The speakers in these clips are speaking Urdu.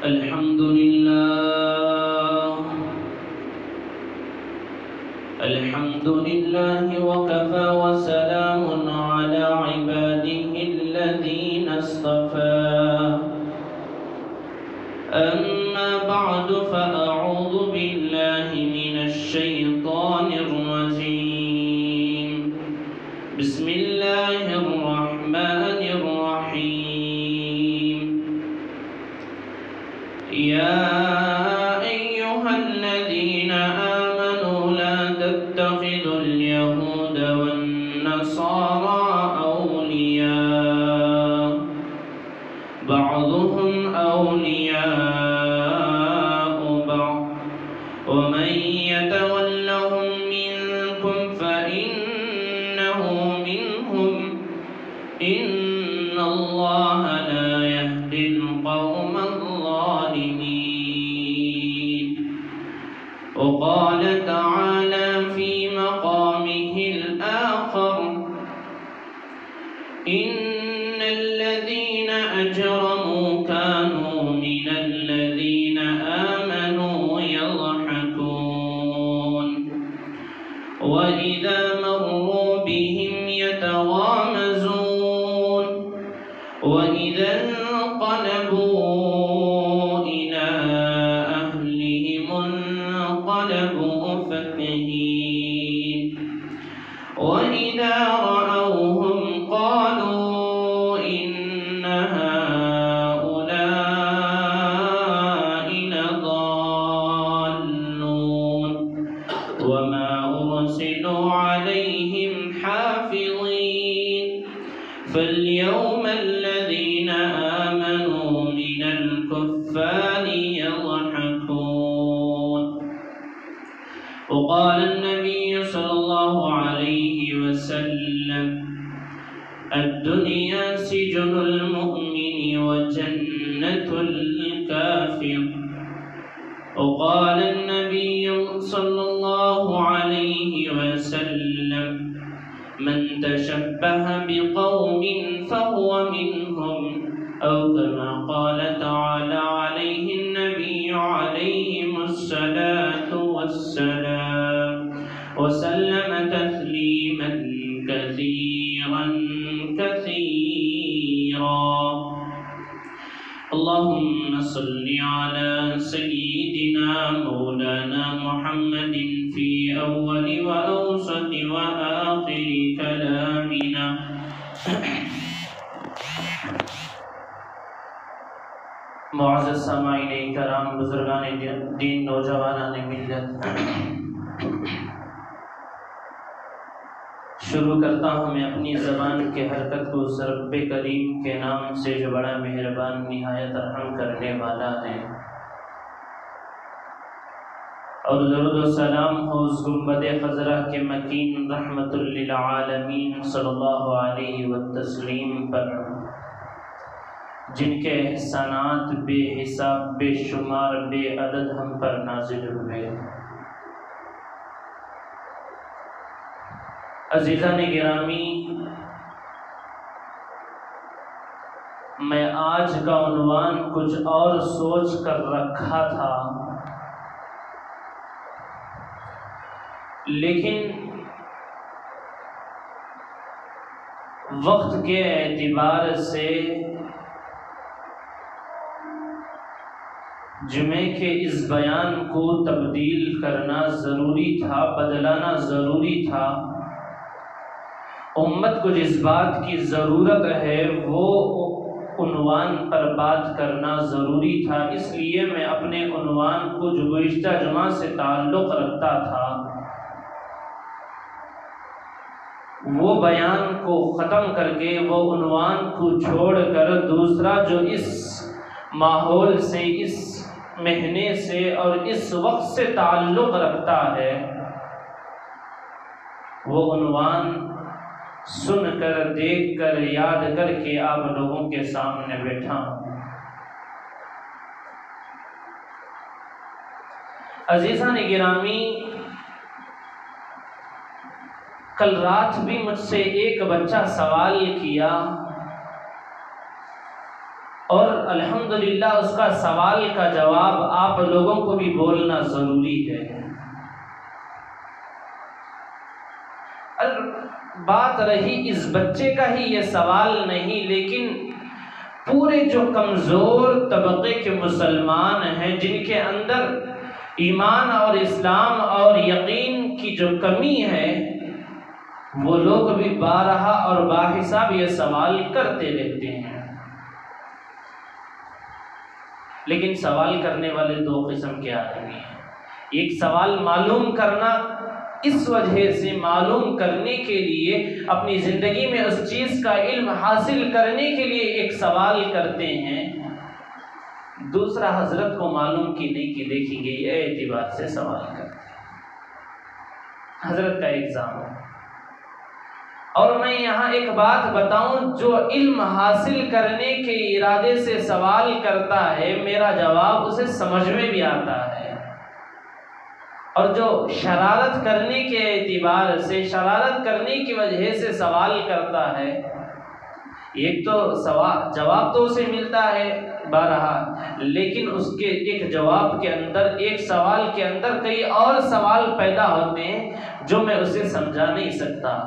الحمد لله الحمد لله وكفى وسلام على عباده الذين اصطفى أما بعد فأعوذ بالله من الشيطان الرجيم بسم الله الرحمن الرحيم يا أيها الذين آمنوا لا تتخذوا اليهود والنصارى أولياء بعضهم أولياء بعض ومن يتولهم منكم فإنه منهم إن الله لا يهدي القوم الظالمين. وقال تعالى في مقامه الآخر إن الذين أجرموا كانوا من الذين آمنوا يضحكون وإذا مروا بهم يتغامزون وإذا انقلبوا إلى أهلهم انقلبوا فكهين وإذا رأوهم قالوا إن هؤلاء لضالون وما أرسلوا عليهم حافظين فاليوم الذين آمنوا من الكفار يضحكون. وقال النبي صلى الله عليه وسلم الدنيا سجن المؤمن وجنة الكافر. وقال النبي صلى الله عليه وسلم من تشبه بقوم فهو منهم أو كما قال تعالى عليه النبي عليهم الصلاة والسلام وسلم تسليما كثيرا كثيرا. اللهم صل على سيدنا مولانا محمد في أول وأوسط وآخر كلامنا. معزز سامعین کرام، بزرگان دین، نوجوانان ملت، شروع کرتا ہوں میں اپنی زبان کے حرکت کو اس رب کریم کے نام سے جو بڑا مہربان نہایت رحم کرنے والا ہے، اور درود و سلام ہو اس گنبد خضرا کے مکین رحمت للعالمین صلی اللہ علیہ وسلم پر، جن کے احسانات بے حساب بے شمار بے عدد ہم پر نازل ہوئے۔ عزیزان گرامی، میں آج کا عنوان کچھ اور سوچ کر رکھا تھا، لیکن وقت کے اعتبار سے جمعے کے اس بیان کو تبدیل کرنا ضروری تھا، بدلانا ضروری تھا۔ امت کو جس بات کی ضرورت ہے وہ عنوان پر بات کرنا ضروری تھا، اس لیے میں اپنے عنوان کو جو گزشتہ جمعہ سے تعلق رکھتا تھا وہ بیان کو ختم کر کے وہ عنوان کو چھوڑ کر دوسرا جو اس ماحول سے، اس مہینے سے اور اس وقت سے تعلق رکھتا ہے، وہ عنوان سن کر، دیکھ کر، یاد کر کے آپ لوگوں کے سامنے بیٹھا ہوں۔ عزیزان گرامی، کل رات بھی مجھ سے ایک بچہ سوال کیا اور الحمدللہ اس کا سوال کا جواب آپ لوگوں کو بھی بولنا ضروری ہے۔ بات رہی اس بچے کا ہی یہ سوال نہیں، لیکن پورے جو کمزور طبقے کے مسلمان ہیں، جن کے اندر ایمان اور اسلام اور یقین کی جو کمی ہے، وہ لوگ بھی بارہا اور باحساب یہ سوال کرتے رہتے ہیں۔ لیکن سوال کرنے والے دو قسم کے آدمی ہیں۔ ایک سوال معلوم کرنا، اس وجہ سے معلوم کرنے کے لیے اپنی زندگی میں اس چیز کا علم حاصل کرنے کے لیے ایک سوال کرتے ہیں۔ دوسرا حضرت کو معلوم کی نہیں کہ دیکھیں گے یہ اعتبار سے سوال کرتے ہیں۔ حضرت کا ایگزام ہے۔ اور میں یہاں ایک بات بتاؤں، جو علم حاصل کرنے کے ارادے سے سوال کرتا ہے، میرا جواب اسے سمجھ میں بھی آتا ہے، اور جو شرارت کرنے کے اعتبار سے، شرارت کرنے کی وجہ سے سوال کرتا ہے، ایک تو جواب تو اسے ملتا ہے بارہا، لیکن اس کے ایک جواب کے اندر، ایک سوال کے اندر کئی اور سوال پیدا ہوتے ہیں جو میں اسے سمجھا نہیں سکتا۔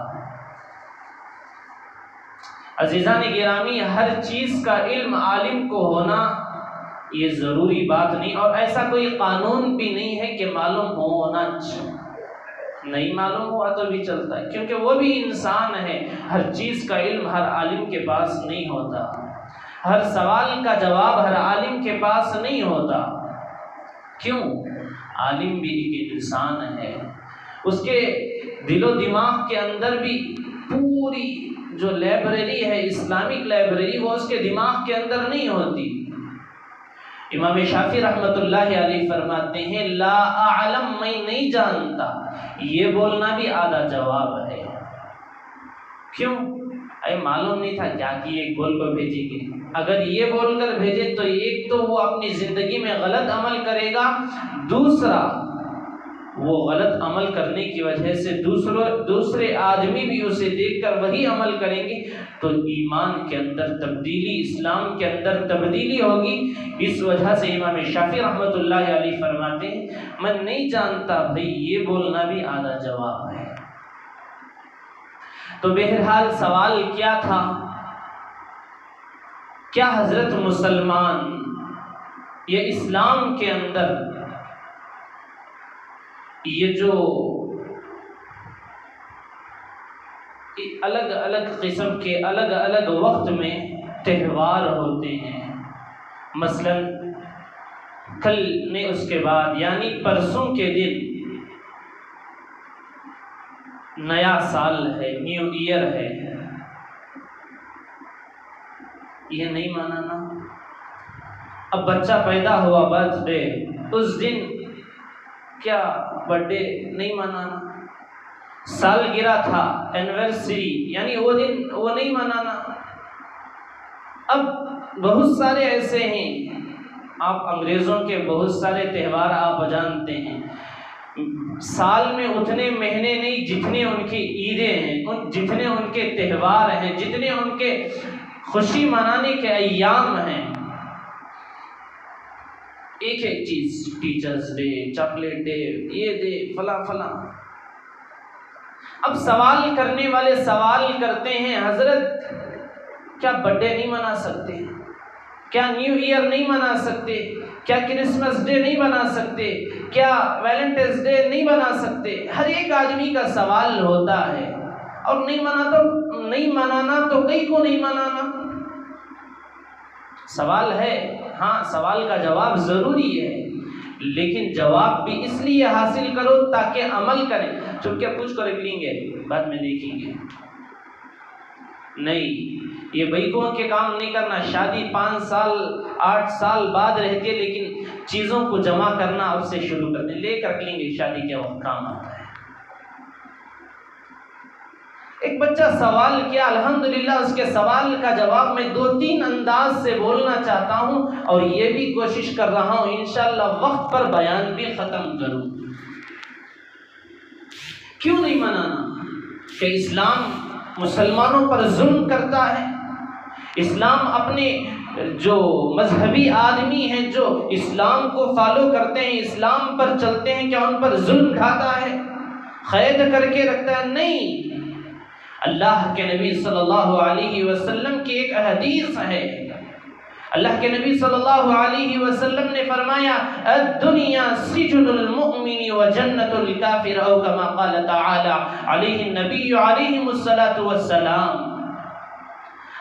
عزیزان گرامی، ہر چیز کا علم عالم کو ہونا یہ ضروری بات نہیں، اور ایسا کوئی قانون بھی نہیں ہے کہ معلوم ہونا نہیں، معلوم ہوا تو بھی چلتا ہے، کیونکہ وہ بھی انسان ہے۔ ہر چیز کا علم ہر عالم کے پاس نہیں ہوتا، ہر سوال کا جواب ہر عالم کے پاس نہیں ہوتا۔ کیوں؟ عالم بھی ایک انسان ہے، اس کے دل و دماغ کے اندر بھی پوری جو لائبریری ہے، اسلامک لائبریری، وہ اس کے دماغ کے اندر نہیں ہوتی۔ امام شافعی رحمۃ اللہ علیہ فرماتے ہیں، لا اعلم، میں نہیں جانتا، یہ بولنا بھی آدھا جواب ہے۔ کیوں؟ معلوم نہیں تھا کیا کہ ایک بول کو بھیجیں گے، اگر یہ بول کر بھیجے تو ایک تو وہ اپنی زندگی میں غلط عمل کرے گا، دوسرا وہ غلط عمل کرنے کی وجہ سے دوسرے آدمی بھی اسے دیکھ کر وہی عمل کریں گے، تو ایمان کے اندر تبدیلی، اسلام کے اندر تبدیلی ہوگی۔ اس وجہ سے امام شافعی رحمۃ اللہ علیہ فرماتے ہیں، میں نہیں جانتا بھئی، یہ بولنا بھی آدھا جواب ہے۔ تو بہرحال سوال کیا تھا؟ کیا حضرت مسلمان یہ اسلام کے اندر یہ جو الگ الگ قسم کے الگ الگ وقت میں تہوار ہوتے ہیں، مثلا کل نے اس کے بعد یعنی پرسوں کے دن نیا سال ہے، نیو ایئر ہے، یہ نہیں منانا۔ اب بچہ پیدا ہوا، برتھ ڈے، اس دن کیا برتھ ڈے نہیں منانا، سالگرہ تھا، اینیورسری، یعنی وہ دن وہ نہیں منانا۔ اب بہت سارے ایسے ہیں، آپ انگریزوں کے بہت سارے تہوار آپ جانتے ہیں، سال میں اتنے مہینے نہیں جتنے ان کی عیدیں ہیں، جتنے ان کے تہوار ہیں، جتنے ان کے خوشی منانے کے ایام ہیں۔ ایک ایک چیز، ٹیچرز ڈے، چاکلیٹ ڈے، یہ ڈے، فلاں فلاں۔ اب سوال کرنے والے سوال کرتے ہیں، حضرت کیا برتھ ڈے نہیں منا سکتے؟ کیا نیو ایئر نہیں منا سکتے؟ کیا کرسمس ڈے نہیں بنا سکتے؟ کیا ویلنٹائنس ڈے نہیں بنا سکتے؟ ہر ایک آدمی کا سوال ہوتا ہے، اور نہیں منانا تو کئی کو نہیں منانا۔ سوال ہے، ہاں سوال کا جواب ضروری ہے، لیکن جواب بھی اس لیے حاصل کرو تاکہ عمل کریں۔ چپکے پوچھ کر لیں گے، بعد میں دیکھیں گے، نہیں، یہ بیکوں کے کام نہیں کرنا۔ شادی 5 سال 8 سال بعد رہتی ہے، لیکن چیزوں کو جمع کرنا اب سے شروع کر دیں، لے کر لیں گے، شادی کے وقت کام آتا ہے۔ ایک بچہ سوال کیا، الحمدللہ اس کے سوال کا جواب میں 2-3 انداز سے بولنا چاہتا ہوں، اور یہ بھی کوشش کر رہا ہوں انشاءاللہ وقت پر بیان بھی ختم کروں۔ کیوں نہیں منانا؟ کہ اسلام مسلمانوں پر ظلم کرتا ہے، اسلام اپنے جو مذہبی آدمی ہیں جو اسلام کو فالو کرتے ہیں، اسلام پر چلتے ہیں، کیا ان پر ظلم ڈھاتا ہے، قید کر کے رکھتا ہے؟ نہیں۔ اللہ کے نبی صلی اللہ علیہ وسلم کی ایک حدیث ہے، اللہ کے نبی صلی اللہ علیہ وسلم نے فرمایا الدنیا سجن المؤمن وجنت الکافر، او کما قال تعالی علیہ النبی علیہ الصلاۃ والسلام۔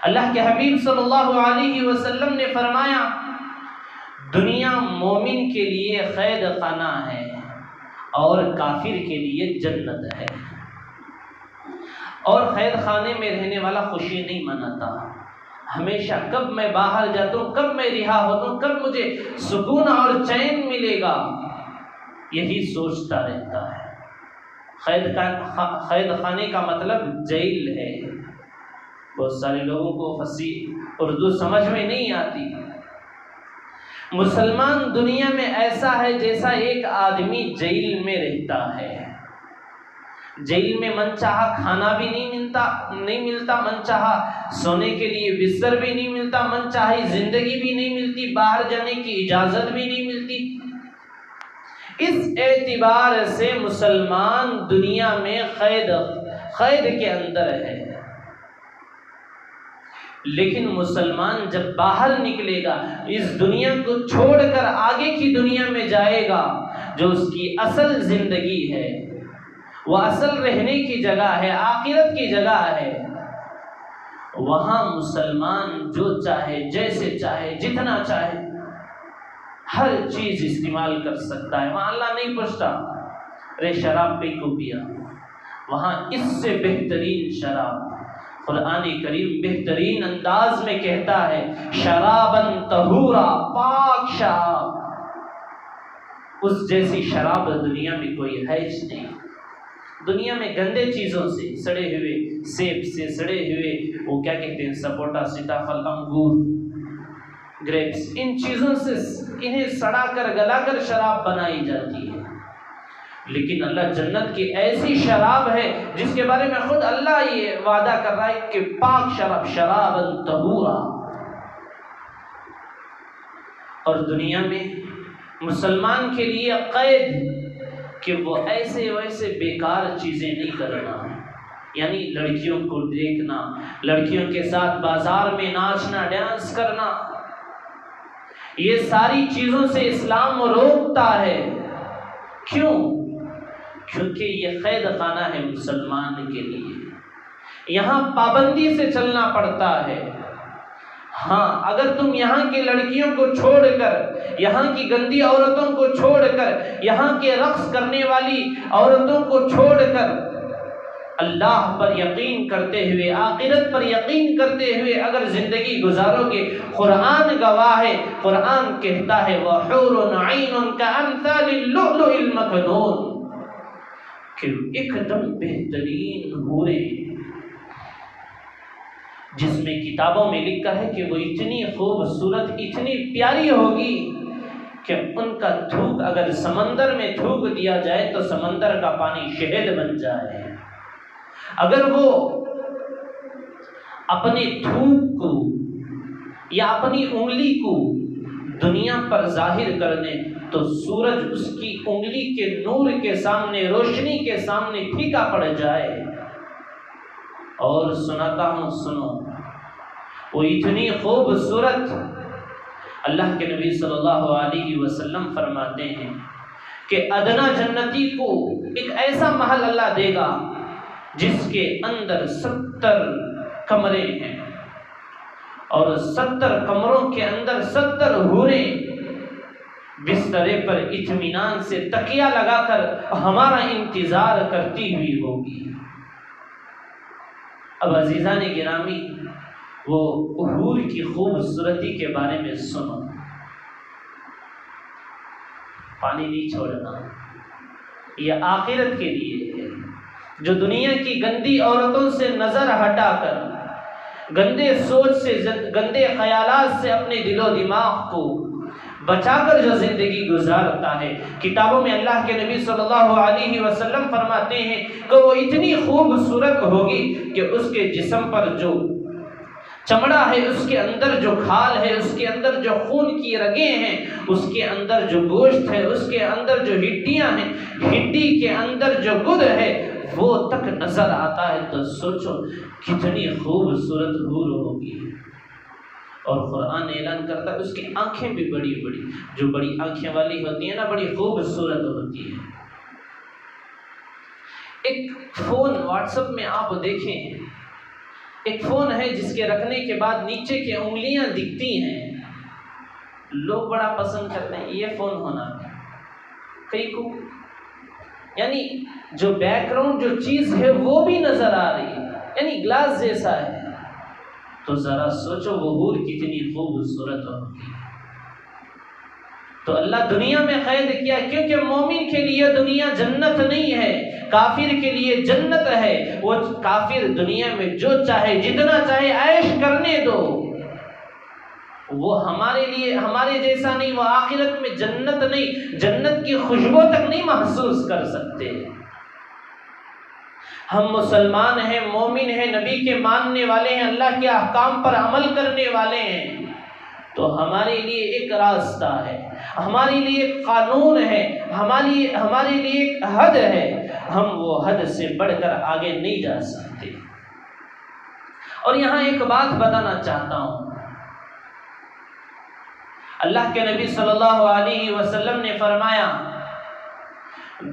اللہ کے حبیب صلی اللہ علیہ وسلم نے فرمایا دنیا مومن کے لیے قید خانہ ہے اور کافر کے لیے جنت ہے، اور قید خانے میں رہنے والا خوشی نہیں مناتا، ہمیشہ کب میں باہر جاتا ہوں، کب میں رہا ہوتا ہوں، کب مجھے سکون اور چین ملے گا، یہی سوچتا رہتا ہے۔ قید خانے کا مطلب جیل ہے۔ بہت سارے لوگوں کو فصیح اردو سمجھ میں نہیں آتی۔ مسلمان دنیا میں ایسا ہے جیسا ایک آدمی جیل میں رہتا ہے۔ جیل میں من چاہا کھانا بھی نہیں ملتا، من چاہا سونے کے لیے بستر بھی نہیں ملتا، من چاہی زندگی بھی نہیں ملتی، باہر جانے کی اجازت بھی نہیں ملتی۔ اس اعتبار سے مسلمان دنیا میں قید کے اندر ہے۔ لیکن مسلمان جب باہر نکلے گا، اس دنیا کو چھوڑ کر آگے کی دنیا میں جائے گا، جو اس کی اصل زندگی ہے، وہ اصل رہنے کی جگہ ہے، آخرت کی جگہ ہے، وہاں مسلمان جو چاہے، جیسے چاہے، جتنا چاہے، ہر چیز استعمال کر سکتا ہے۔ وہاں اللہ نہیں پوچھتا ارے شراب پہ کیوں پیا، وہاں اس سے بہترین شراب، قرآن کریم بہترین انداز میں کہتا ہے شرابن طہورا، پاک شراب، اس جیسی شراب دنیا میں کوئی ہے نہیں۔ دنیا میں گندے چیزوں سے، سڑے ہوئے سیب سے، سڑے ہوئے وہ کیا کہتے ہیں، سپوٹا، سیتاپھل، انگور، گریپس، ان چیزوں سے انہیں سڑا کر گلا کر شراب بنائی جاتی ہے۔ لیکن اللہ جنت کی ایسی شراب ہے جس کے بارے میں خود اللہ یہ وعدہ کر رہا ہے کہ پاک شراب، شرابن طہورا۔ اور دنیا میں مسلمان کے لیے قید کہ وہ ایسے ویسے بیکار چیزیں نہیں کرنا، یعنی لڑکیوں کو دیکھنا، لڑکیوں کے ساتھ بازار میں ناچنا، ڈانس کرنا، یہ ساری چیزوں سے اسلام روکتا ہے۔ کیوں؟ کیونکہ یہ قید خانہ ہے مسلمان کے لیے، یہاں پابندی سے چلنا پڑتا ہے۔ ہاں، اگر تم یہاں کی لڑکیوں کو چھوڑ کر، یہاں کی گندی عورتوں کو چھوڑ کر، یہاں کے رقص کرنے والی عورتوں کو چھوڑ کر، اللہ پر یقین کرتے ہوئے، آخرت پر یقین کرتے ہوئے اگر زندگی گزارو گے، قرآن گواہ ہے، قرآن کہتا ہے وَحُورٌ عَيْنٌ كَأَمْثَالِ اللُّؤْلُؤِ الْمَكْنُونِ، کہ ایک دم بہترین حوریں، جس میں کتابوں میں لکھا ہے کہ وہ اتنی خوبصورت، اتنی پیاری ہوگی کہ ان کا تھوک اگر سمندر میں تھوک دیا جائے تو سمندر کا پانی شہد بن جائے۔ اگر وہ اپنے تھوک کو یا اپنی انگلی کو دنیا پر ظاہر کر دیں تو سورج اس کی انگلی کے نور کے سامنے، روشنی کے سامنے پھیکا پڑ جائے۔ اور سناتا ہوں، سنو، وہ اتنی خوبصورت، اللہ کے نبی صلی اللہ علیہ وسلم فرماتے ہیں کہ ادنا جنتی کو ایک ایسا محل اللہ دے گا جس کے اندر 70 کمرے ہیں، اور 70 کمروں کے اندر 70 حوریں بسترے پر اطمینان سے تکیہ لگا کر ہمارا انتظار کرتی ہوئی ہوگی۔ اب عزیزان گرامی، وہ حور کی خوبصورتی کے بارے میں سنو، پانی نہیں چھوڑنا، یہ آخرت کے لیے ہے، جو دنیا کی گندی عورتوں سے نظر ہٹا کر، گندے سوچ سے، گندے خیالات سے اپنے دل و دماغ کو بچا کر جو زندگی گزارتا ہے۔ کتابوں میں اللہ کے نبی صلی اللہ علیہ وسلم فرماتے ہیں کہ وہ اتنی خوبصورت ہوگی کہ اس کے جسم پر جو چمڑا ہے اس کے اندر جو کھال ہے، اس کے اندر جو خون کی رگیں ہیں، اس کے اندر جو گوشت ہے، اس کے اندر جو ہڈیاں ہیں، ہڈی کے اندر جو گد ہے وہ تک نظر آتا ہے، تو سوچو کتنی خوبصورت حور ہوگی۔ اور قرآن اعلان کرتا ہے اس کی آنکھیں بھی بڑی بڑی، جو بڑی آنکھیں والی ہوتی ہیں نا، بڑی خوبصورت ہوتی ہے۔ ایک فون واٹس ایپ میں آپ دیکھیں، ایک فون ہے جس کے رکھنے کے بعد نیچے کی انگلیاں دکھتی ہیں، لوگ بڑا پسند کرتے ہیں یہ فون ہونا، کئی کو یعنی جو بیک گراؤنڈ جو چیز ہے وہ بھی نظر آ رہی ہے، یعنی گلاس جیسا ہے، تو ذرا سوچو وہ حور کتنی خوبصورت ہوگی۔ تو اللہ دنیا میں قید کیا کیونکہ مومن کے لیے دنیا جنت نہیں ہے، کافر کے لیے جنت ہے۔ وہ کافر دنیا میں جو چاہے جتنا چاہے عیش کرنے دو، وہ ہمارے لیے ہمارے جیسا نہیں، وہ آخرت میں جنت نہیں، جنت کی خوشبو تک نہیں محسوس کر سکتے۔ ہم مسلمان ہیں، مومن ہیں، نبی کے ماننے والے ہیں، اللہ کے احکام پر عمل کرنے والے ہیں، تو ہمارے لیے ایک راستہ ہے، ہمارے لیے ایک قانون ہے، ہمارے لیے ایک حد ہے، ہم وہ حد سے بڑھ کر آگے نہیں جا سکتے۔ اور یہاں ایک بات بتانا چاہتا ہوں، اللہ کے نبی صلی اللہ علیہ وسلم نے فرمایا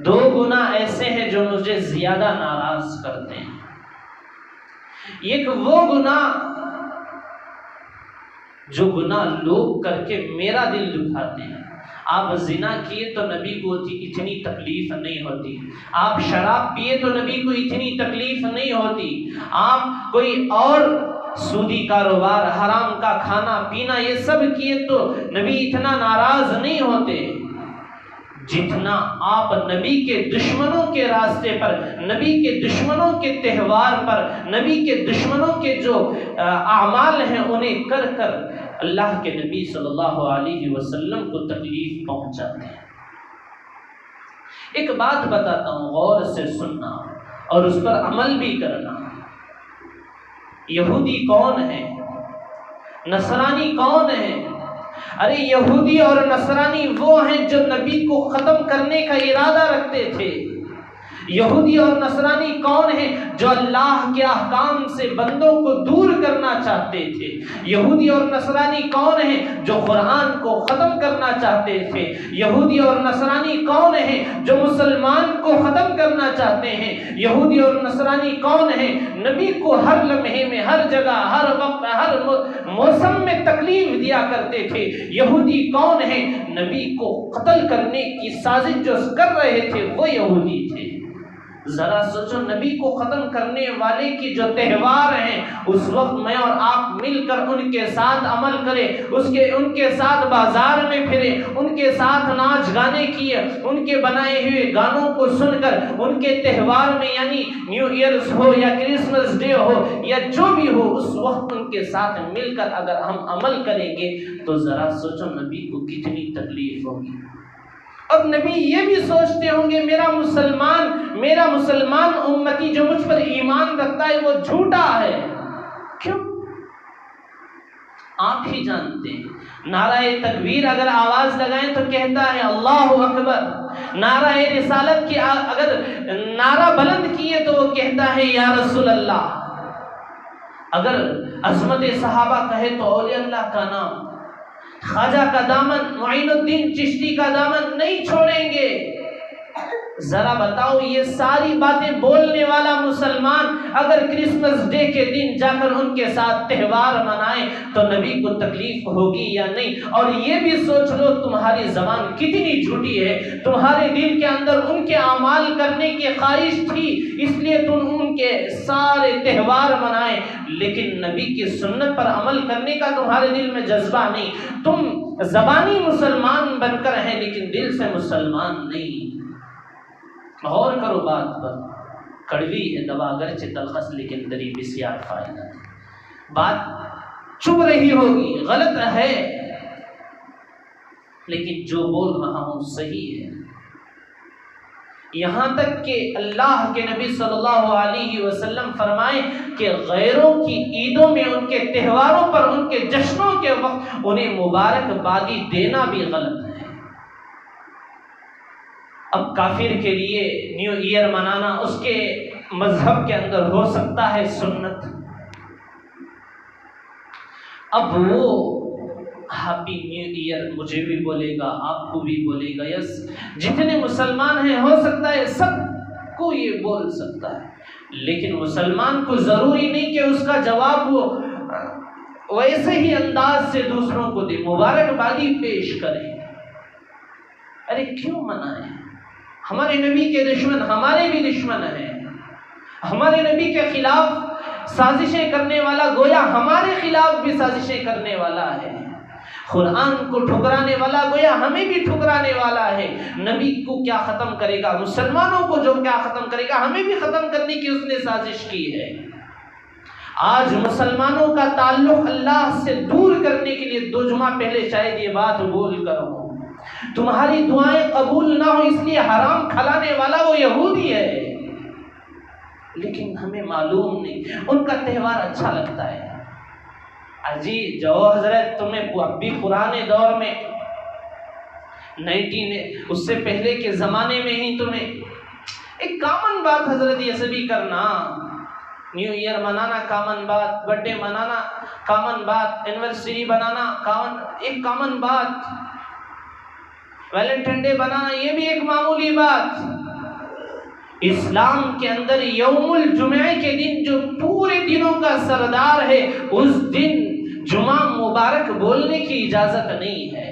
دو گناہ ایسے ہیں جو مجھے زیادہ ناراض کرتے ہیں۔ ایک وہ گناہ جو گناہ لوگ کر کے میرا دل دکھاتے ہیں۔ آپ زنا کیے تو نبی کو اتنی تکلیف نہیں ہوتی، آپ شراب پیے تو نبی کو اتنی تکلیف نہیں ہوتی، آپ کوئی اور سودی کاروبار، حرام کا کھانا پینا یہ سب کیے تو نبی اتنا ناراض نہیں ہوتے جتنا آپ نبی کے دشمنوں کے راستے پر، نبی کے دشمنوں کے تہوار پر، نبی کے دشمنوں کے جو اعمال ہیں انہیں کر کر اللہ کے نبی صلی اللہ علیہ وسلم کو تکلیف پہنچاتے ہیں۔ ایک بات بتاتا ہوں، غور سے سننا اور اس پر عمل بھی کرنا۔ یہودی کون ہے؟ نصرانی کون ہے؟ ارے یہودی اور نصرانی وہ ہیں جو نبی کو ختم کرنے کا ارادہ رکھتے تھے۔ یہودی اور نصرانی کون ہیں؟ جو اللہ کے احکام سے بندوں کو دور کرنا چاہتے تھے۔ یہودی اور نصرانی کون ہیں؟ جو قرآن کو ختم کرنا چاہتے تھے۔ یہودی اور نصرانی کون ہیں؟ جو مسلمان کو ختم کرنا چاہتے ہیں۔ یہودی اور نصرانی کون ہیں؟ نبی کو ہر لمحے میں، ہر جگہ، ہر وقت، ہر موسم میں تکلیف دیا کرتے تھے۔ یہودی کون ہیں؟ نبی کو قتل کرنے کی سازش جو کر رہے تھے وہ یہودی تھے۔ ذرا سوچو، نبی کو ختم کرنے والے کی جو تہوار ہیں اس وقت میں اور آپ مل کر ان کے ساتھ عمل کریں، ان کے ساتھ بازار میں پھریں، ان کے ساتھ ناچ گانے کیے، ان کے بنائے ہوئے گانوں کو سن کر ان کے تہوار میں، یعنی نیو ایئرز ہو یا کرسمس ڈے ہو یا جو بھی ہو، اس وقت ان کے ساتھ مل کر اگر ہم عمل کریں گے تو ذرا سوچو نبی کو کتنی تکلیف ہوگی۔ اب نبی یہ بھی سوچتے ہوں گے میرا مسلمان امتی جو مجھ پر ایمان رکھتا ہے وہ جھوٹا ہے۔ کیوں؟ آپ ہی جانتے ہیں، نعرہ تکبیر اگر آواز لگائیں تو کہتا ہے اللہ اکبر، نعرہ رسالت کی اگر نعرہ بلند کیے تو وہ کہتا ہے یا رسول اللہ، اگر عظمت صحابہ کہے تو اولیاء اللہ کا نام، خواجہ کا دامن، معین الدین چشتی کا دامن نہیں چھوڑیں گے۔ ذرا بتاؤ یہ ساری باتیں بولنے والا مسلمان اگر کرسمس ڈے کے دن جا کر ان کے ساتھ تہوار منائے تو نبی کو تکلیف ہوگی یا نہیں؟ اور یہ بھی سوچ لو تمہاری زبان کتنی جھوٹی ہے، تمہارے دل کے اندر ان کے اعمال کرنے کی خواہش تھی اس لیے تم ان کے سارے تہوار منائے، لیکن نبی کی سنت پر عمل کرنے کا تمہارے دل میں جذبہ نہیں، تم زبانی مسلمان بن کر ہیں لیکن دل سے مسلمان نہیں۔ غور کرو بات پر، کڑوی ہے دوا اگرچہ تلخص لیکن دری بسیار فائدہ ہے۔ بات چبھ رہی ہوگی، غلط ہے، لیکن جو بول رہا ہوں صحیح ہے۔ یہاں تک کہ اللہ کے نبی صلی اللہ علیہ وسلم فرمائیں کہ غیروں کی عیدوں میں، ان کے تہواروں پر، ان کے جشنوں کے وقت انہیں مبارکبادی دینا بھی غلط ہے۔ اب کافر کے لیے نیو ایئر منانا اس کے مذہب کے اندر ہو سکتا ہے سنت، اب وہ ہیپی نیو ایئر مجھے بھی بولے گا، آپ کو بھی بولے گا، یس جتنے مسلمان ہیں ہو سکتا ہے سب کو یہ بول سکتا ہے، لیکن مسلمان کو ضروری نہیں کہ اس کا جواب وہ ویسے ہی انداز سے دوسروں کو دے، مبارکبادی پیش کرے۔ ارے کیوں منائیں؟ ہمارے نبی کے دشمن ہمارے بھی دشمن ہیں، ہمارے نبی کے خلاف سازشیں کرنے والا گویا ہمارے خلاف بھی سازشیں کرنے والا ہے، قرآن کو ٹھکرانے والا گویا ہمیں بھی ٹھکرانے والا ہے۔ نبی کو کیا ختم کرے گا، مسلمانوں کو جو کیا ختم کرے گا، ہمیں بھی ختم کرنے کی اس نے سازش کی ہے۔ آج مسلمانوں کا تعلق اللہ سے دور کرنے کے لیے 2 جمعہ پہلے شاید یہ بات بول کر ہوں، تمہاری دعائیں قبول نہ ہو اس لیے حرام کھلانے والا وہ یہودی ہے، لیکن ہمیں معلوم نہیں، ان کا تہوار اچھا لگتا ہے۔ اجی جو حضرت تمہیں اب بھی پرانے دور میں اس سے پہلے کے زمانے میں ہی تمہیں ایک کامن بات حضرت یہ سبھی کرنا، نیو ایئر منانا کامن بات، برتھ ڈے منانا کامن بات، اینیورسری بنانا ایک کامن بات، ویلنٹائن ڈے بنانا یہ بھی ایک معمولی بات۔ اسلام کے اندر یوم الجمعہ کے دن جو پورے دنوں کا سردار ہے، اس دن جمعہ مبارک بولنے کی اجازت نہیں ہے۔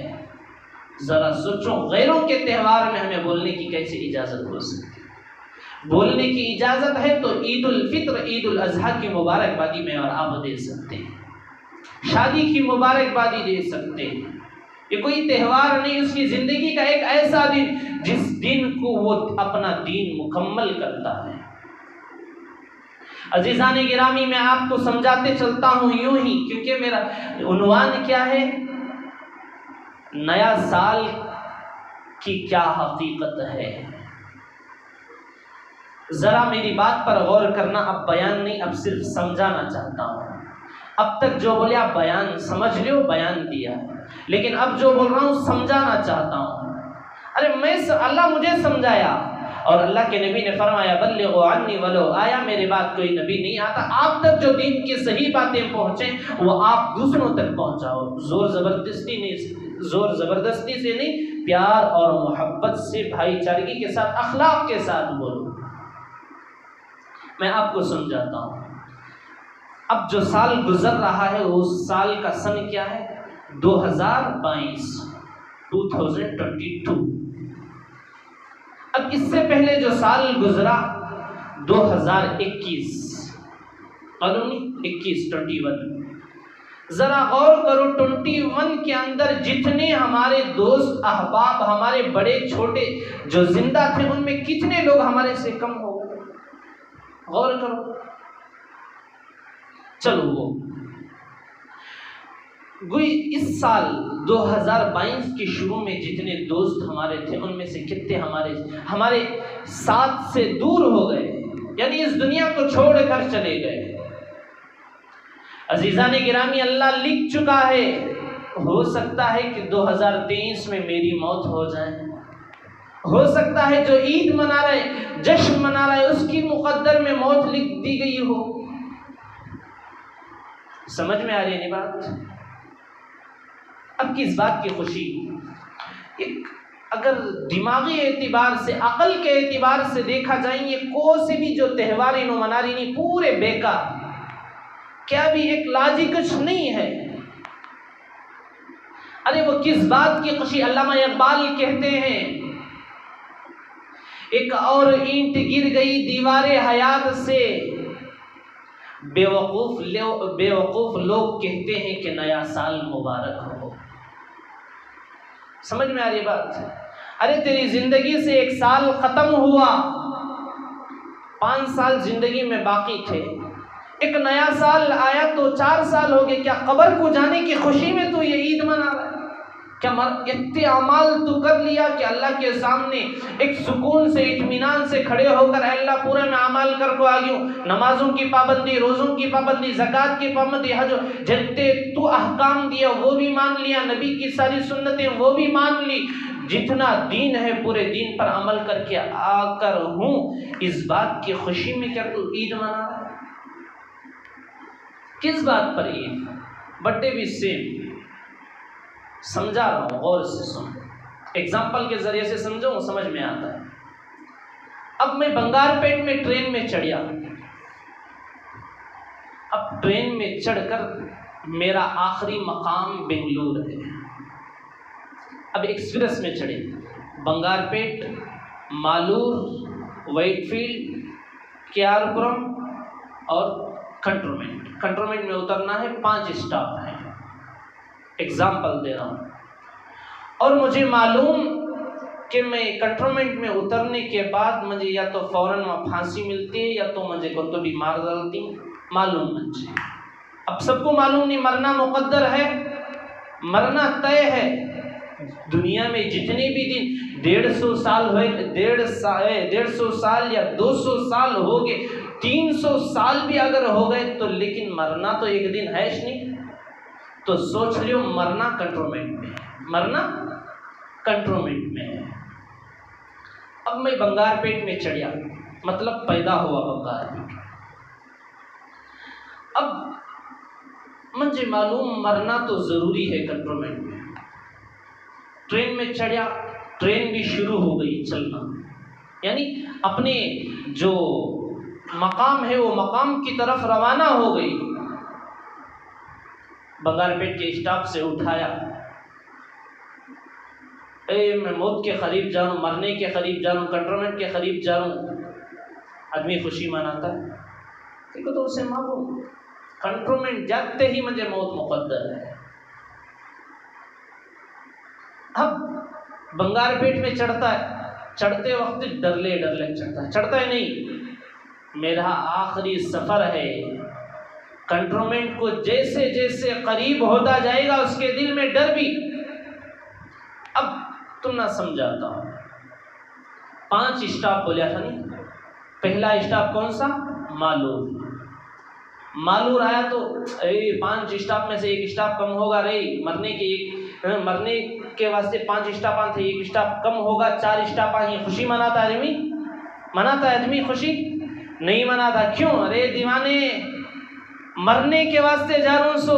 ذرا سوچو، غیروں کے تہوار میں ہمیں بولنے کی کیسے اجازت ہو سکتی ہے؟ بولنے کی اجازت ہے تو عید الفطر، عید الاضحیٰ کی مبارکبادی میں اور آپ دے سکتے ہیں، شادی کی مبارکبادی دے سکتے ہیں۔ یہ کوئی تہوار نہیں، اس کی زندگی کا ایک ایسا دن جس دن کو وہ اپنا دین مکمل کرتا ہے۔ عزیزان گرامی، میں آپ کو سمجھاتے چلتا ہوں یوں ہی، کیونکہ میرا عنوان کیا ہے؟ نیا سال کی کیا حقیقت ہے۔ ذرا میری بات پر غور کرنا، اب بیان نہیں، اب صرف سمجھانا چاہتا ہوں۔ اب تک جو بولے آپ بیان سمجھ لو، بیان دیا، لیکن اب جو بول رہا ہوں سمجھانا چاہتا ہوں۔ ارے اللہ مجھے سمجھایا، اور اللہ کے نبی نے فرمایا بلغوا عنی ولو آیا، میرے بعد کوئی نبی نہیں آتا، آپ تک جو دین کی صحیح باتیں پہنچیں وہ آپ دوسروں تک پہنچاؤ، زور زبردستی سے نہیں، پیار اور محبت سے، بھائی چارگی کے ساتھ، اخلاق کے ساتھ بولو۔ میں آپ کو سمجھاتا ہوں۔ اب جو سال گزر رہا ہے اس سال کا سن کیا ہے؟ 2022 2022۔ اب اس سے پہلے جو سال گزرا 2021 قانونی 21 ذرا غور کرو، 21 کے اندر جتنے ہمارے دوست احباب، ہمارے بڑے چھوٹے جو زندہ تھے، ان میں کتنے لوگ ہمارے سے کم ہو گئے؟ غور کرو۔ چلو وہ گوئی اس سال 2022 کے شروع میں جتنے دوست ہمارے تھے، ان میں سے کتنے ہمارے ساتھ سے دور ہو گئے، یعنی اس دنیا کو چھوڑ کر چلے گئے۔ عزیزان گرامی، اللہ لکھ چکا ہے، ہو سکتا ہے کہ 2023 میں میری موت ہو جائے، ہو سکتا ہے جو عید منا رہے، جشن منا رہے، اس کی مقدر میں موت لکھ دی گئی ہو۔ سمجھ میں آ رہی ہے نہیں بات؟ اب کس بات کی خوشی؟ اگر دماغی اعتبار سے، عقل کے اعتبار سے دیکھا جائیں، یہ کوئی سے بھی جو تہوار انہوں منا رہی نہیں، پورے بیکار، کیا بھی ایک لاجک کچھ نہیں ہے۔ ارے وہ کس بات کی خوشی؟ علامہ اقبال کہتے ہیں، ایک اور اینٹ گر گئی دیوار حیات سے، بے وقوف لوگ کہتے ہیں کہ نیا سال مبارک ہو۔ سمجھ میں آ رہی بات؟ ارے تیری زندگی سے 1 سال ختم ہوا، 5 سال زندگی میں باقی تھے، ایک نیا سال آیا تو 4 سال ہو گئے، کیا قبر کو جانے کی خوشی میں تو یہ عید منا رہا ہے؟ کیا اتنے اعمال تو کر لیا کہ اللہ کے سامنے ایک سکون سے اطمینان سے کھڑے ہو کر اے اللہ پورے میں اعمال کر کو آ گیا، نمازوں کی پابندی، روزوں کی پابندی، زکوٰۃ کی پابندی، حج جتنے تو احکام دیا وہ بھی مان لیا، نبی کی ساری سنتیں وہ بھی مان لی، جتنا دین ہے پورے دین پر عمل کر کے آ کر ہوں، اس بات کی خوشی میں کیا تو عید منا رہا ہے؟ کس بات پر عید؟ بٹ بھی سیم سمجھا رہا ہوں، غور سے سن، ایگزامپل کے ذریعے سے سمجھو سمجھ میں آتا ہے۔ اب میں بنگار پیٹ میں ٹرین میں چڑھیا، اب ٹرین میں چڑھ کر میرا آخری مقام بنگلور ہے، اب ایکسپریس میں چڑھے، بنگار پیٹ، مالور، وائٹ فیلڈ، کے آر پورم اور کنٹرونمنٹ میں اترنا ہے، 5 اسٹاپ ہیں، ایگزامپل دے رہا ہوں، اور مجھے معلوم کہ میں کنٹرونمنٹ میں اترنے کے بعد مجھے یا تو فوراً پھانسی ملتی ہے یا تو مجھے قرطبی مار ڈالتی، معلوم مجھے، اب سب کو معلوم نہیں، مرنا مقدر ہے، مرنا طے ہے، دنیا میں جتنے بھی دن 150 سال ہوئے، 150 سال یا 200 سال ہو گئے، 300 سال بھی اگر ہو گئے تو لیکن مرنا تو ایک دن ہے نہیں، تو سوچ لیو مرنا کنٹرونمنٹ میں، مرنا کنٹرونمنٹ میں ہے۔ اب میں بنگار پیٹ میں چڑھیا، مطلب پیدا ہوا بنگار پیٹ، اب مجھے معلوم مرنا تو ضروری ہے کنٹرونمنٹ میں، ٹرین میں چڑھیا، ٹرین بھی شروع ہو گئی چلنا، یعنی اپنے جو مقام ہے وہ مقام کی طرف روانہ ہو گئی، بنگار پیٹ کے اسٹاپ سے اٹھایا، میں موت کے قریب جا رہا ہوں، مرنے کے قریب جا رہا ہوں، کنٹرولمنٹ کے قریب جا رہا ہوں، آدمی خوشی مناتا ہے، دیکھو تو اسے معلوم کنٹرولمنٹ جاتے ہی مجھے موت مقدر ہے۔ اب بنگار پیٹ میں چڑھتا ہے، چڑھتے وقت ڈرلے چڑھتا ہے، چڑھتا ہے نہیں، میرا آخری سفر ہے، کنٹرولمنٹ کو جیسے جیسے قریب ہوتا جائے گا اس کے دل میں ڈر بھی، اب تم نہ سمجھاتا ہوں، 5 اسٹاپ بولیا تھا نہیں، پہلا اسٹاپ کون سا؟ مالور آیا تو 5 اسٹاپ میں سے ایک اسٹاپ کم ہوگا رے، مرنے کے واسطے 5 اسٹاپ تھے، ایک اسٹاپ کم ہوگا، 4 اسٹاپ آئیں، خوشی مناتا آدمی خوشی نہیں مناتا، کیوں؟ ارے دیوانے مرنے کے واسطے جا رہا ہوں، سو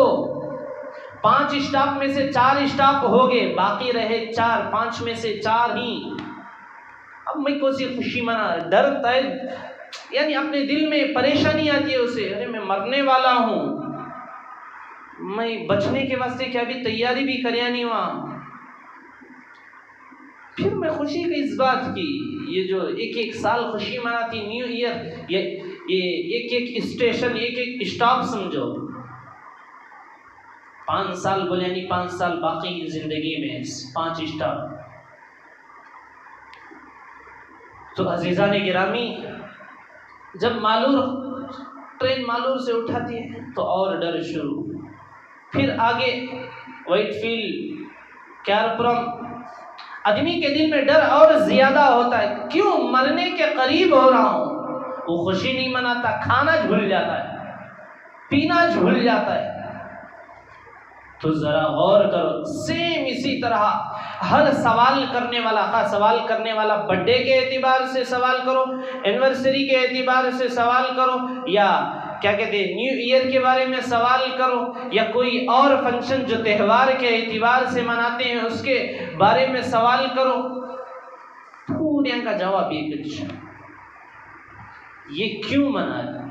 5 اسٹاپ میں سے 4 اسٹاپ ہو گئے، باقی رہے 4، 5 میں سے 4 ہی، اب میں کون سی خوشی منا، ڈر تائے، یعنی اپنے دل میں پریشانی آتی ہے اسے، ارے میں مرنے والا ہوں، میں بچنے کے واسطے کیا بھی تیاری بھی کریا نہیں وہاں، پھر میں خوشی کی اس بات کی، یہ جو ایک سال خوشی مناتی، نیو ایئر، یہ ایک اسٹیشن، ایک اسٹاپ سمجھو، 5 سال بولے یعنی 5 سال باقی زندگی میں 5 اسٹاپ۔ تو عزیزان گرامی، جب ٹرین مالور سے اٹھاتی ہے تو اور ڈر شروع، پھر آگے وائٹ فیلڈ، کیارپورم، آدمی کے دل میں ڈر اور زیادہ ہوتا ہے، کیوں؟ مرنے کے قریب ہو رہا ہوں، وہ خوشی نہیں مناتا، کھانا بھول جاتا ہے، پینا بھول جاتا ہے، تو ذرا غور کرو، سیم اسی طرح ہر سوال کرنے والا برتھ ڈے کے اعتبار سے سوال کرو، اینیورسری کے اعتبار سے سوال کرو، یا کیا کہتے ہیں نیو ایئر کے بارے میں سوال کرو، یا کوئی اور فنکشن جو تہوار کے اعتبار سے مناتے ہیں اس کے بارے میں سوال کرو، پورے کا جواب یہ کیوں منایا؟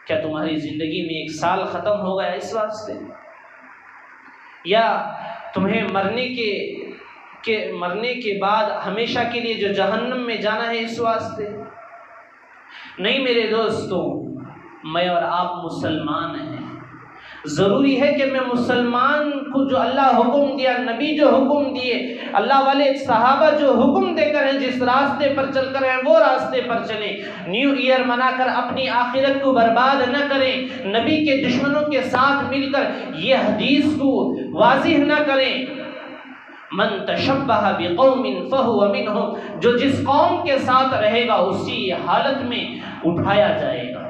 کیا تمہاری زندگی میں 1 سال ختم ہو گیا اس واسطے؟ یا تمہیں مرنے کے بعد ہمیشہ کے لیے جو جہنم میں جانا ہے اس واسطے؟ نہیں میرے دوستوں، میں اور آپ مسلمان ہیں، ضروری ہے کہ میں مسلمان کو جو اللہ حکم دیا، نبی جو حکم دیے، اللہ والے صحابہ جو حکم دے کر ہیں، جس راستے پر چل کر ہیں وہ راستے پر چلیں، نیو ایئر منا کر اپنی آخرت کو برباد نہ کریں، نبی کے دشمنوں کے ساتھ مل کر یہ حدیث کو واضح نہ کریں، من تشبہ بقوم فہو منہم، جو جس قوم کے ساتھ رہے گا اسی حالت میں اٹھایا جائے گا.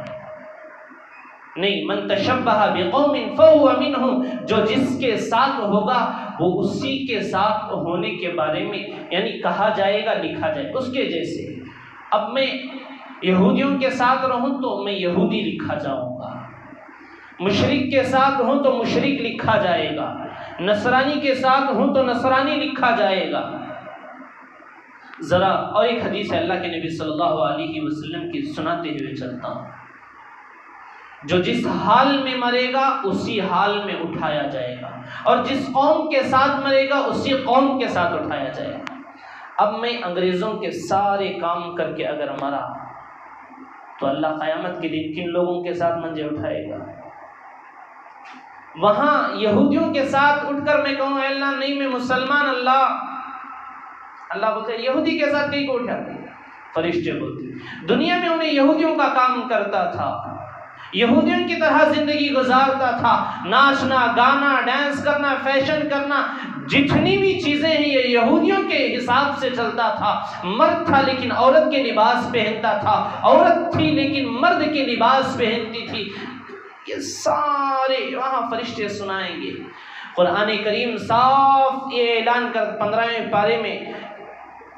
نہیں، من تشبہ بقوم فہو منہم، جو جس کے ساتھ ہوگا وہ اسی کے ساتھ ہونے کے بارے میں یعنی کہا جائے گا، لکھا جائے گا اس کے جیسے. اب میں یہودیوں کے ساتھ رہوں تو میں یہودی لکھا جاؤں گا، مشرک کے ساتھ ہوں تو مشرک لکھا جائے گا، نصرانی کے ساتھ ہوں تو نصرانی لکھا جائے گا. ذرا اور ایک حدیث ہے اللہ کے نبی صلی اللہ علیہ وسلم کی سناتے ہوئے چلتا ہوں. جو جس حال میں مرے گا اسی حال میں اٹھایا جائے گا، اور جس قوم کے ساتھ مرے گا اسی قوم کے ساتھ اٹھایا جائے گا. اب میں انگریزوں کے سارے کام کر کے اگر مرا تو اللہ قیامت کے دن کن لوگوں کے ساتھ منجے اٹھائے گا؟ وہاں یہودیوں کے ساتھ اٹھ کر میں کہوں اے اللہ نہیں میں مسلمان، اللہ بولتے یہودی کے ساتھ کہیں کو اٹھاتے؟ فرشتے بولتے دنیا میں انہیں یہودیوں کا کام کرتا تھا، یہودیوں کی طرح زندگی گزارتا تھا، ناچنا گانا ڈانس کرنا فیشن کرنا جتنی بھی چیزیں ہیں یہ یہودیوں کے حساب سے چلتا تھا. مرد تھا لیکن عورت کے لباس پہنتا تھا، عورت تھی لیکن مرد کے لباس پہنتی تھی. یہ سارے وہاں فرشتے سنائیں گے. قرآن کریم صاف یہ اعلان کر 15ویں پارے میں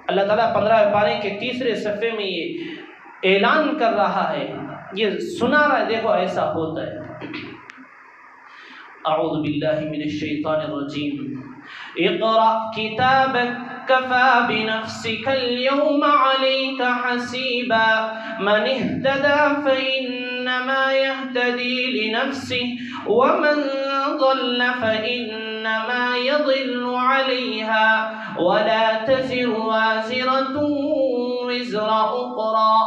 اللہ تعالیٰ 15ویں پارے کے 3 صفحے میں یہ اعلان کر رہا ہے، یہ سنا رہا ہے. دیکھو ایسا ہوتا ہے. اعوذ باللہ من الشیطان الرجیم. اقرأ کتابک کفی بنفسک اليوم علیک حسیبا من اہتدی فإنما يهتدي لنفسه ومن ضل فإنما يضل عليها ولا تزر وازرة وزر أخرى.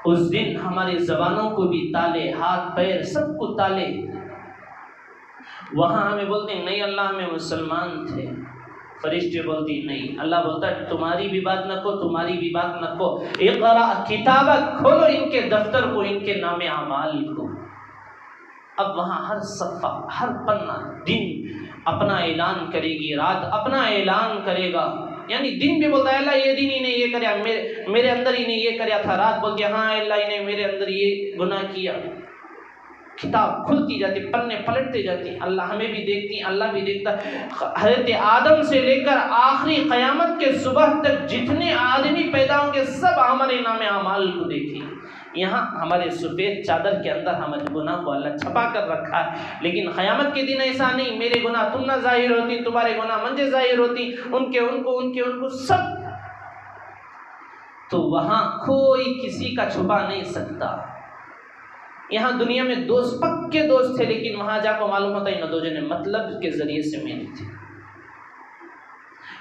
اس دن ہماری زبانوں کو بھی تالے، ہاتھ پیر سب کو تالے. وہاں ہمیں بولتے ہیں نہیں اللہ ہمیں مسلمان تھے، فرشتے بولتی نہیں. اللہ بولتا ہے تمہاری بھی بات نہ کو، تمہاری بھی بات نہ کو. اقرأ کتابک، کھولو ان کے دفتر کو، ان کے نام اعمال کو. اب وہاں ہر صفحہ ہر پنہ دن اپنا اعلان کرے گی، رات اپنا اعلان کرے گا. یعنی دن بھی بولتا ہے اللہ یہ دن ہی نے یہ کریا، میرے اندر ہی نے یہ کریا تھا. رات بولتی ہے ہاں اللہ ہی نے میرے اندر یہ گناہ کیا. کتاب کھلتی جاتی، پنے پلٹتے جاتی. اللہ ہمیں بھی دیکھتی، اللہ بھی دیکھتا. حضرت آدم سے لے کر آخری قیامت کے صبح تک جتنے آدمی پیدا ہوں گے سب ہمارے نام اعمال کو دیکھیں. یہاں ہمارے سفید چادر کے اندر ہمارے گناہ کو اللہ چھپا کر رکھا ہے، لیکن قیامت کے دن ایسا نہیں. میرے گناہ تم نہ ظاہر ہوتی، تمہارے گناہ منجے ظاہر ہوتی، ان کے سب. تو وہاں کوئی کسی کا چھپا نہیں سکتا. یہاں دنیا میں دوست پکے دوست تھے، لیکن وہاں جا کو معلوم ہوتا ہے انہوں دو جنے مطلب کے ذریعے سے ملے تھے.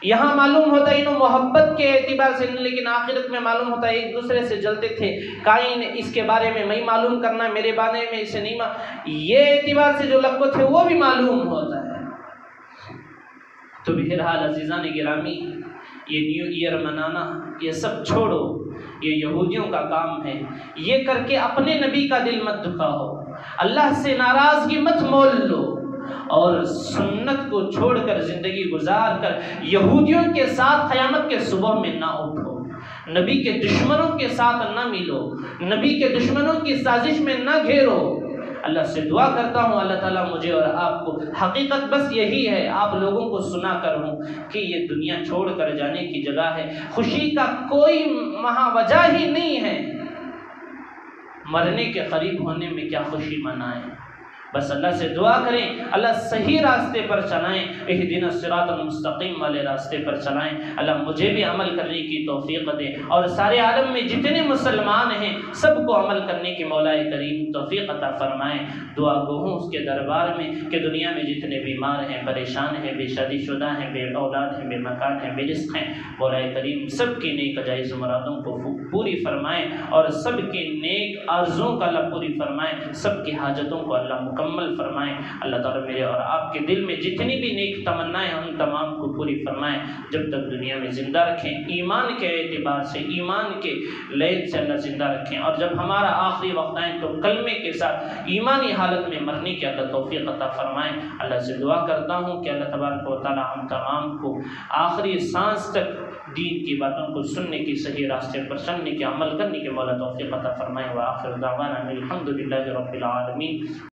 یہاں معلوم ہوتا ہے انہوں محبت کے اعتبار سے، لیکن آخرت میں معلوم ہوتا ہے ایک دوسرے سے جلتے تھے. کائن اس کے بارے میں میں معلوم کرنا، میرے بارے میں اسے نہیں یہ اعتبار سے جو لقب تھے وہ بھی معلوم ہوتا ہے. تو بہرحال عزیزان گرامی، یہ نیو ایئر منانا یہ سب چھوڑو، یہ یہودیوں کا کام ہے. یہ کر کے اپنے نبی کا دل مت دکھاؤ، اللہ سے ناراضگی مت مول لو، اور سنت کو چھوڑ کر زندگی گزار کر یہودیوں کے ساتھ قیامت کے صبح میں نہ اٹھو، نبی کے دشمنوں کے ساتھ نہ ملو، نبی کے دشمنوں کی سازش میں نہ گھیرو. اللہ سے دعا کرتا ہوں اللہ تعالیٰ مجھے اور آپ کو، حقیقت بس یہی ہے آپ لوگوں کو سنا کر ہوں کہ یہ دنیا چھوڑ کر جانے کی جگہ ہے. خوشی کا کوئی وہاں وجہ ہی نہیں ہے. مرنے کے قریب ہونے میں کیا خوشی منائیں؟ بس اللہ سے دعا کریں اللہ صحیح راستے پر چلائیں، اہدنا الصراط المستقیم والے راستے پر چلائیں. اللہ مجھے بھی عمل کرنے کی توفیق دے، اور سارے عالم میں جتنے مسلمان ہیں سب کو عمل کرنے کی مولا کریم توفیق عطا فرمائیں. دعا گو ہوں اس کے دربار میں کہ دنیا میں جتنے بیمار ہیں، پریشان ہیں، بے شادی شدہ ہیں، بے اولاد ہیں، بے مکان ہیں، بے رزق ہیں، مولا کریم سب کی نیک جائز مرادوں کو پوری فرمائیں، اور سب کی نیک آرزوؤں کا اللہ پوری فرمائیں. سب کی حاجتوں کو اللہ مکمل مکمل فرمائیں۔ اللہ تعالیٰ میرے اور آپ کے دل میں جتنی بھی نیک تمنائیں ہیں ان تمام کو پوری فرمائیں، جب تک دنیا میں زندہ رکھیں، ایمان کے اعتبار سے، ایمان کے لین سے اللہ زندہ رکھیں، اور جب ہمارا آخری وقت آئے تو کلمے کے ساتھ ایمانی حالت میں مرنے کی اللہ توفیق عطا فرمائیں۔ اللہ سے دعا کرتا ہوں کہ اللہ تبارک و تعالیٰ ہم تمام کو آخری سانس تک دین کی باتوں کو سننے کی، صحیح راستے پر چلنے کے، عمل کرنے کے مولا توفیق عطا فرمائیں۔ وآخر دعوانا الحمد للہ رب العالمین۔